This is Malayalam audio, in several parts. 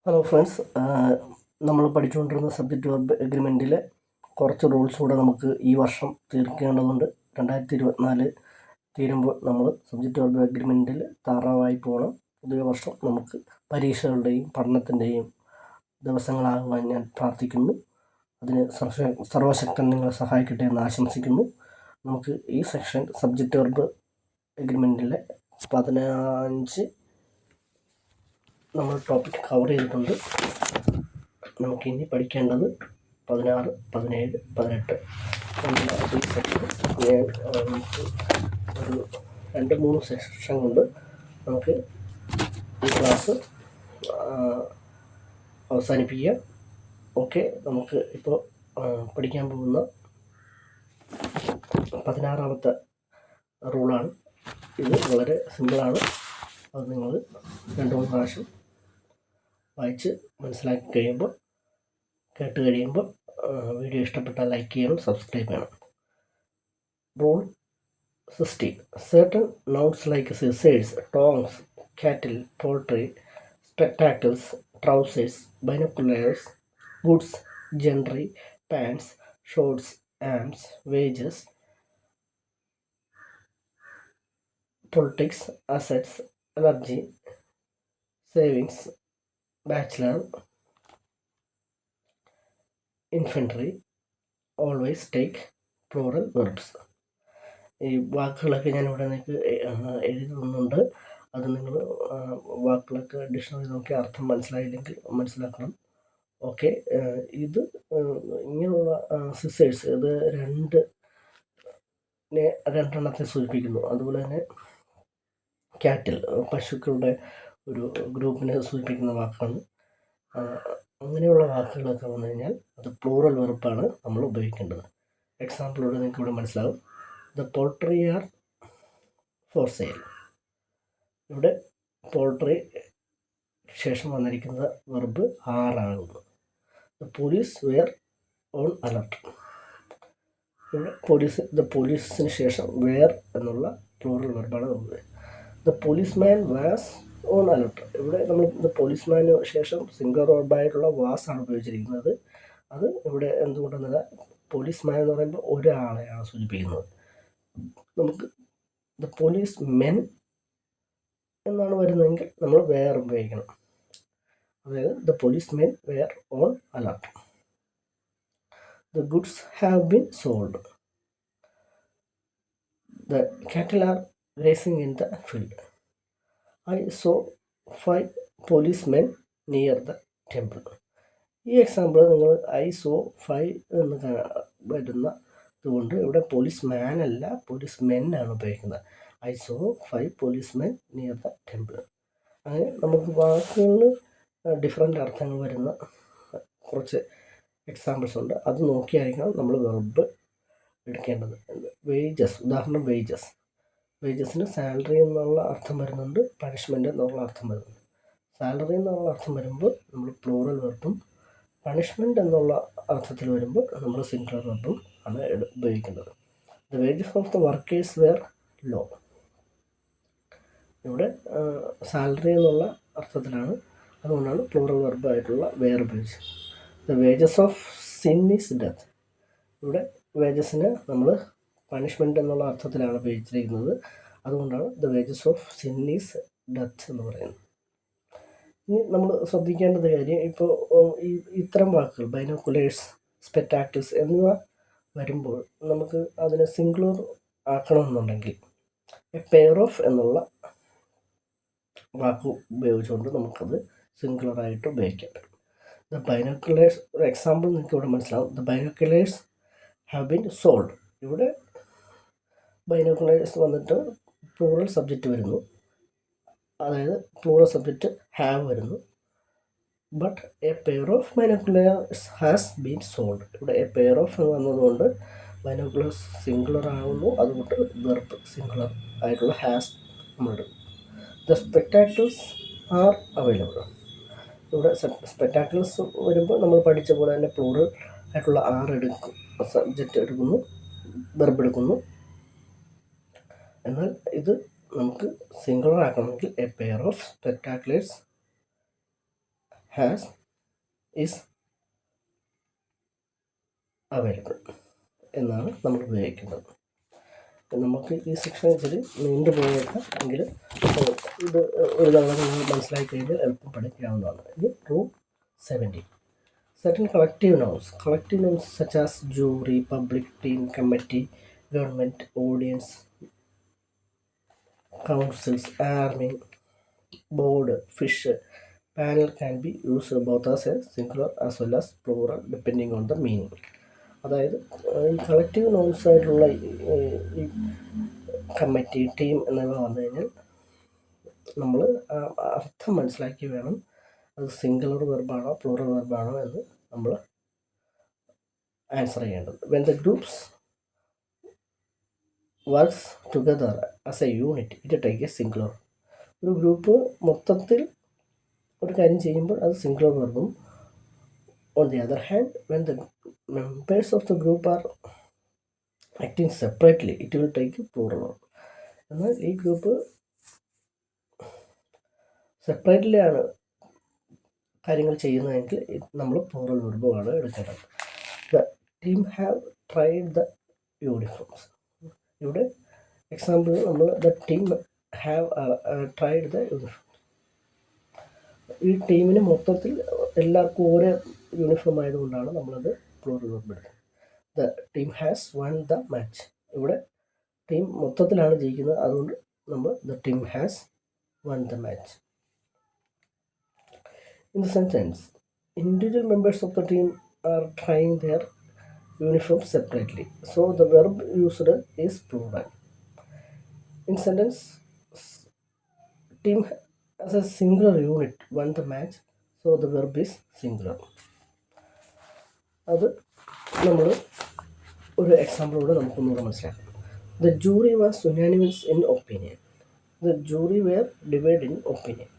ഹലോ ഫ്രണ്ട്സ്, നമ്മൾ പഠിച്ചുകൊണ്ടിരുന്ന സബ്ജക്റ്റ് വെർബ് എഗ്രിമെൻറ്റിലെ കുറച്ച് റൂൾസ് കൂടെ നമുക്ക് ഈ വർഷം തീർക്കേണ്ടതുണ്ട്. 2024 തീരുമ്പോൾ നമ്മൾ സബ്ജക്റ്റ് വെർബ് എഗ്രിമെൻറ്റിൽ താറാവായി പോകണം. പുതിയ വർഷം നമുക്ക് പരീക്ഷകളുടെയും പഠനത്തിൻ്റെയും ദിവസങ്ങളാകുവാൻ ഞാൻ പ്രാർത്ഥിക്കുന്നു. അതിന് സർവശക്തൻ നിങ്ങളെ സഹായിക്കട്ടെ എന്ന് ആശംസിക്കുന്നു. നമുക്ക് ഈ സെക്ഷൻ സബ്ജക്റ്റ് വെർബ് എഗ്രിമെൻറ്റിലെ 15 നമ്മൾ ടോപ്പിക് കവർ ചെയ്തിട്ടുണ്ട്. നമുക്കിനി പഠിക്കേണ്ടത് 16, 17, 18 ഈ സെക്ഷൻ നമുക്ക് ഒരു 2-3 സെക്ഷൻ കൊണ്ട് നമുക്ക് ഈ ക്ലാസ് അവസാനിപ്പിക്കാം. ഓക്കെ, നമുക്ക് ഇപ്പോൾ പഠിക്കാൻ പോകുന്ന 16ാമത്തെ റൂളാണ്. ഇത് വളരെ സിമ്പിളാണ്. അത് നിങ്ങൾ 2-3 പ്രാവശ്യം വായിച്ച് മനസ്സിലാക്കി കഴിയുമ്പോൾ കേട്ട് കഴിയുമ്പോൾ വീഡിയോ ഇഷ്ടപ്പെട്ടാൽ ലൈക്ക് ചെയ്യണം, സബ്സ്ക്രൈബ് ചെയ്യണം. Rule 16. Certain nouns like scissors, tongs, cattle, poultry, spectacles, trousers, binoculars, goods, gentry, pants, shorts, arms, wages, politics, assets, allergy, savings, bachelor, infantry, always take plural verbs. ഈ വാക്കുകളൊക്കെ ഞാനിവിടെ നിങ്ങൾക്ക് എഴുതുന്നുണ്ട്. അത് നിങ്ങൾ വാക്കുകളൊക്കെ ഡിക്ഷണറി നോക്കി അർത്ഥം മനസ്സിലായില്ലെങ്കിൽ മനസ്സിലാക്കണം. ഓക്കെ, ഇത് ഇങ്ങനെയുള്ള സിസേഴ്സ് ഇത് രണ്ടെണ്ണത്തെ സൂചിപ്പിക്കുന്നു. അതുപോലെ തന്നെ കാറ്റിൽ പശുക്കളുടെ ഒരു ഗ്രൂപ്പിനെ സൂചിപ്പിക്കുന്ന വാക്കാണ്. അങ്ങനെയുള്ള വാക്കുകളൊക്കെ വന്നു കഴിഞ്ഞാൽ അത് പ്ലൂറൽ വെർബാണ് നമ്മൾ ഉപയോഗിക്കേണ്ടത്. എക്സാമ്പിളോടെ നിങ്ങൾക്ക് ഇവിടെ മനസ്സിലാവും. The poultry are for sale. ഇവിടെ പോൾട്രി ശേഷം വന്നിരിക്കുന്ന വെർബ് ആറാകുന്നു. The police were on alert. ഇവിടെ പോലീസിന് ശേഷം വെയർ എന്നുള്ള പ്ലൂറൽ വെർബാണ് വരുന്നത്. The policeman was on alert. ഇവിടെ നമ്മൾ ദ പോലീസ്മാന് ശേഷം സിംഗുലർ വെർബായിട്ടുള്ള വാസ് ആണ് ഉപയോഗിച്ചിരിക്കുന്നത്. അത് ഇവിടെ എന്തുകൊണ്ടെന്നല്ല, പോലീസ്മാൻ എന്ന് പറയുമ്പോൾ ഒരാളെയാണ് സൂചിപ്പിക്കുന്നത്. നമുക്ക് ദ പോലീസ് മെൻ എന്നാണ് വരുന്നതെങ്കിൽ നമ്മൾ വെയർ ഉപയോഗിക്കണം. അതായത് the policemen were on alert. The goods have been sold. The cattle are racing in the field. I saw 5 policemen near the temple. ഈ എക്സാമ്പിൾ നിങ്ങൾ ഐ സോ 5 എന്ന് വരുന്ന അതുകൊണ്ട് ഇവിടെ പോലീസ് മാൻ അല്ല, പോലീസ് മെൻ ആണ് ഉപയോഗിക്കുന്നത്. I so 5 policemen near the temple. അങ്ങനെ നമുക്ക് വാക്കുകളിൽ ഡിഫറെൻ്റ് അർത്ഥങ്ങൾ വരുന്ന കുറച്ച് എക്സാമ്പിൾസ് ഉണ്ട്. അത് നോക്കിയായിരിക്കണം നമ്മൾ വെർബ് എടുക്കേണ്ടത്. വേജസ്, ഉദാഹരണം വേജസ്. വേജസിന് സാലറി എന്നുള്ള അർത്ഥം വരുന്നുണ്ട്, പണിഷ്മെൻ്റ് എന്നുള്ള അർത്ഥം വരുന്നുണ്ട്. സാലറി എന്നുള്ള അർത്ഥം വരുമ്പോൾ നമ്മൾ പ്ലൂറൽ വെർബും, പണിഷ്മെൻ്റ് എന്നുള്ള അർത്ഥത്തിൽ വരുമ്പോൾ നമ്മൾ സിംഗുലർ വെർബും ആണ് ഉപയോഗിക്കുന്നത്. The wages of the workers were low. ഇവിടെ സാലറി എന്നുള്ള അർത്ഥത്തിലാണ്, അതുകൊണ്ടാണ് പ്ലൂറൽ വെർബായിട്ടുള്ള വെയർ ഉപയോഗിച്ചത്. The wages of sin is death. ഇവിടെ വേജസിന് നമ്മൾ പണിഷ്മെൻ്റ് എന്നുള്ള അർത്ഥത്തിലാണ് ഉപയോഗിച്ചിരിക്കുന്നത്, അതുകൊണ്ടാണ് the wages of sin is death എന്ന് പറയുന്നത്. ഇനി നമ്മൾ ശ്രദ്ധിക്കേണ്ടത് കാര്യം, ഇപ്പോൾ ഇത്തരം വാക്കുകൾ ബൈനോക്കുലേഴ്സ്, സ്പെക്ടാക്കിൾസ് എന്നിവ വരുമ്പോൾ നമുക്ക് അതിനെ സിംഗുലർ ആക്കണമെന്നുണ്ടെങ്കിൽ എ പെയർ ഓഫ് എന്നുള്ള വാക്ക് ഉപയോഗിച്ചുകൊണ്ട് നമുക്കത് സിംഗുലറായിട്ട് ഉപയോഗിക്കാൻ പറ്റും. ദ ബൈനോക്കുലേഴ്സ്, ഒരു എക്സാമ്പിൾ നിങ്ങൾക്ക് ഇവിടെ മനസ്സിലാവും. The binoculars have been sold. ഇവിടെ ബൈനോക്കുലേഴ്സ് വന്നിട്ട് പ്ലൂറൽ സബ്ജക്റ്റ് വരുന്നു, അതായത് പ്ലൂറൽ സബ്ജക്റ്റ് ഹാവ് വരുന്നു. But a pair of binoculars has been sold. ഇവിടെ എ പെയർ ഓഫ് വന്നതുകൊണ്ട് ബൈനോക്കുലേഴ്സ് സിംഗുലർ ആകുന്നു, അതുകൊണ്ട് വെർബ് സിംഗുലർ ആയിട്ടുള്ള ഹാസ് നമ്മളിടും. The spectacles are available. ഇവിടെ സ്പെക്ടാക്കിൾസ് വരുമ്പോൾ നമ്മൾ പഠിച്ച പോലെ തന്നെ പ്ലൂറൽ ആയിട്ടുള്ള ആർ എടുക്കും, സബ്ജക്റ്റ് എടുക്കുന്നു, വെർബ് എടുക്കുന്നു. എന്നാൽ ഇത് നമുക്ക് സിംഗുലർ ആക്കണമെങ്കിൽ a pair of spectacles has is available എന്നാണ് നമ്മൾ ഉപയോഗിക്കുന്നത്. നമുക്ക് ഈ സെക്ഷൻ ഇച്ചിരി നീണ്ടുപോയേക്കാം എങ്കിലും ഇത് ഒരു തവണ നിങ്ങൾ മനസ്സിലാക്കി കഴിഞ്ഞാൽ എളുപ്പം പഠിക്കാവുന്നതാണ്. ഇത് rule 17. Certain collective nouns. Collective nouns such as jury, public, team, committee, government, audience, councils, army, board, fish, panel can be used both as a singular as well as plural depending on the meaning. അതായത് ഈ കളക്റ്റീവ് നൗൺസ് ആയിട്ടുള്ള ഈ കമ്മിറ്റി, ടീം എന്നിവ വന്നു കഴിഞ്ഞാൽ നമ്മൾ അർത്ഥം മനസ്സിലാക്കി വേണം അത് സിംഗുലർ വെർബാണോ പ്ലൂറൽ വെർബാണോ എന്ന് നമ്മൾ ആൻസർ ചെയ്യേണ്ടത്. When the groups works together as a unit it take a singular. ഒരു ഗ്രൂപ്പ് മൊത്തത്തിൽ ഒരു കാര്യം ചെയ്യുമ്പോൾ അത് സിംഗുലർ വെർബും. On the other hand when the members of the group are acting separately it will take plural verb. എന്നാൽ ഈ ഗ്രൂപ്പ് സെപ്പറേറ്റ്ലി ആണ് കാര്യങ്ങൾ ചെയ്യുന്നതെങ്കിൽ നമ്മൾ പ്ലൂറൽ വെർബുമാണ് എടുക്കേണ്ടത്. The team have tried the uniforms. ഇവിടെ എക്സാമ്പിൾ നമ്മൾ the team have tried the uniform. ഈ ടീമിന് മൊത്തത്തിൽ എല്ലാവർക്കും ഓരോ യൂണിഫോം ആയതുകൊണ്ടാണ് നമ്മളത് പ്ലൂറൽ വെർബ് എടുക്കുന്നത്. The team has one the match. ഇവിടെ ടീം മൊത്തത്തിലാണ് ജയിക്കുന്നത്, അതുകൊണ്ട് നമ്മൾ the team has one the match. In the sentence, individual members of the team are trying their uniforms separately, so the verb used is plural. In sentence, team as a singular unit won the match, so the verb is singular. അത് നമ്മൾ ഒരു എക്സാമ്പിളോടെ നമുക്കൊന്നുകൂടെ മനസ്സിലാക്കാം. The jury was unanimous in opinion. The jury were divided in opinion.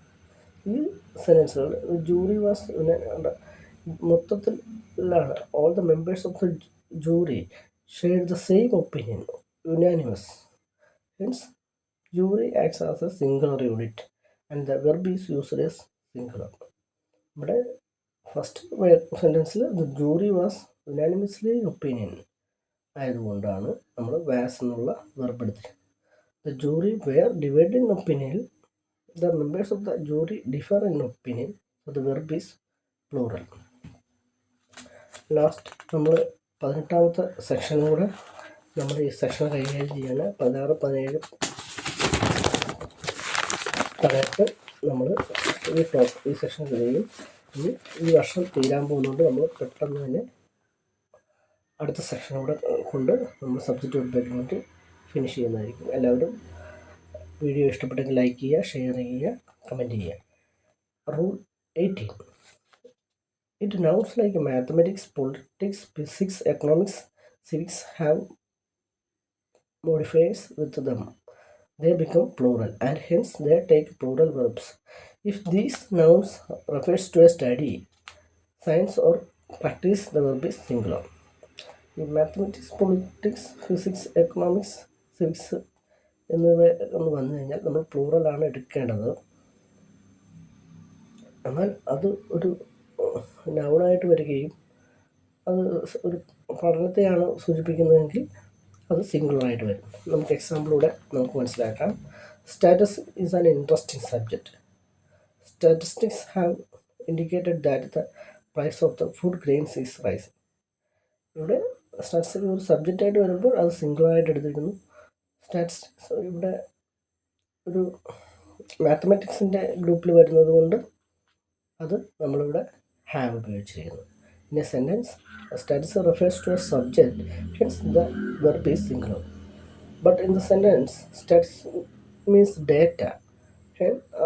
ഈ സെൻറ്റൻസുകൾ ജൂറി വാസ് മൊത്തത്തിലാണ് all the members of the jury shared the same opinion, unanimous. Hence jury acts as a singular unit and the verb is used as singular. ഇവിടെ ഫസ്റ്റ് സെൻറ്റൻസിൽ the jury was unanimously opinion ആയതുകൊണ്ടാണ് നമ്മൾ വാസ് എന്നുള്ള വെർബ് എടുത്തത്. The jury were divided in opinion. The members of the jury differ in opinion, so the verb is plural. Last നമ്മൾ 18ാമത്തെ സെക്ഷനിലൂടെ നമ്മൾ ഈ സെക്ഷൻ കൈകാര്യം ചെയ്യാണ്. 16, 17, 18 നമ്മൾ ഈ സെക്ഷൻ കഴിയും. ഈ വർഷം തീരാൻ പോകുന്നതുകൊണ്ട് നമ്മൾ പെട്ടെന്ന് തന്നെ അടുത്ത സെക്ഷനൂടെ കൊണ്ട് നമ്മൾ സബ്ജക്റ്റ് വെബ്സൈറ്റിലോട്ട് ഫിനിഷ് ചെയ്യുന്നതായിരിക്കും. എല്ലാവരും വീഡിയോ ഇഷ്ടപ്പെട്ടെങ്കിൽ ലൈക്ക് ചെയ്യുക, ഷെയർ ചെയ്യുക, കമൻറ്റ് ചെയ്യുക. Rule 18. It nouns like mathematics, politics, physics, economics, civics have modifiers with them. They become plural and hence they take plural verbs. If these nouns refers to a study, science or practice, the verb is singular. In mathematics, politics, physics, economics, civics എന്നിവ ഒന്ന് വന്നു കഴിഞ്ഞാൽ നമ്മൾ പ്ലൂറലാണ് എടുക്കേണ്ടത്. എന്നാൽ അത് ഒരു നൗണായിട്ട് വരികയും അത് ഒരു പഠനത്തെയാണ് സൂചിപ്പിക്കുന്നതെങ്കിൽ അത് സിംഗുലറായിട്ട് വരും. നമുക്ക് എക്സാമ്പിളൂടെ നമുക്ക് മനസ്സിലാക്കാം. Status is an interesting subject. Statistics have indicated that the price of the food grains is rising. ഇവിടെ സ്റ്റാറ്റിസ്റ്റിക്സ് ഒരു സബ്ജക്റ്റായിട്ട് വരുമ്പോൾ അത് സിംഗുലറായിട്ട് എടുത്തിരിക്കുന്നു. സ്റ്റാറ്റിസ്റ്റിക്സ് ഇവിടെ ഒരു മാത്തമാറ്റിക്സിൻ്റെ ഗ്രൂപ്പിൽ വരുന്നത് കൊണ്ട് അത് നമ്മളിവിടെ ഹാവ് ഉപയോഗിച്ചിരിക്കുന്നു. In a sentence statistics refers to a subject, hence the verb is singular. But in the sentence statistics means data,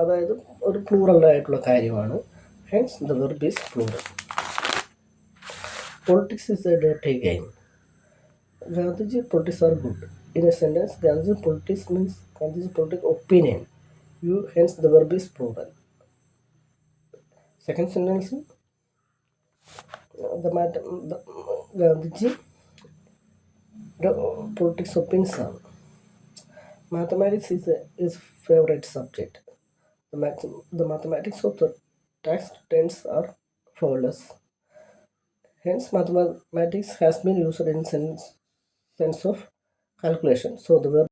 അതായത് ഒരു പ്ലൂറലായിട്ടുള്ള കാര്യമാണ്. Hence the verb is plural. Politics is a data game. Gandhiji politics are good. In a sentence, Gandhiji politics means Gandhiji political opinion. Hence the verb is plural. Second sentence, Gandhiji the politics opinions are. Mathematics is his favorite subject. The mathematics of the tax returns are flawless. Hence, mathematics has been used in sense of calculation. So the verb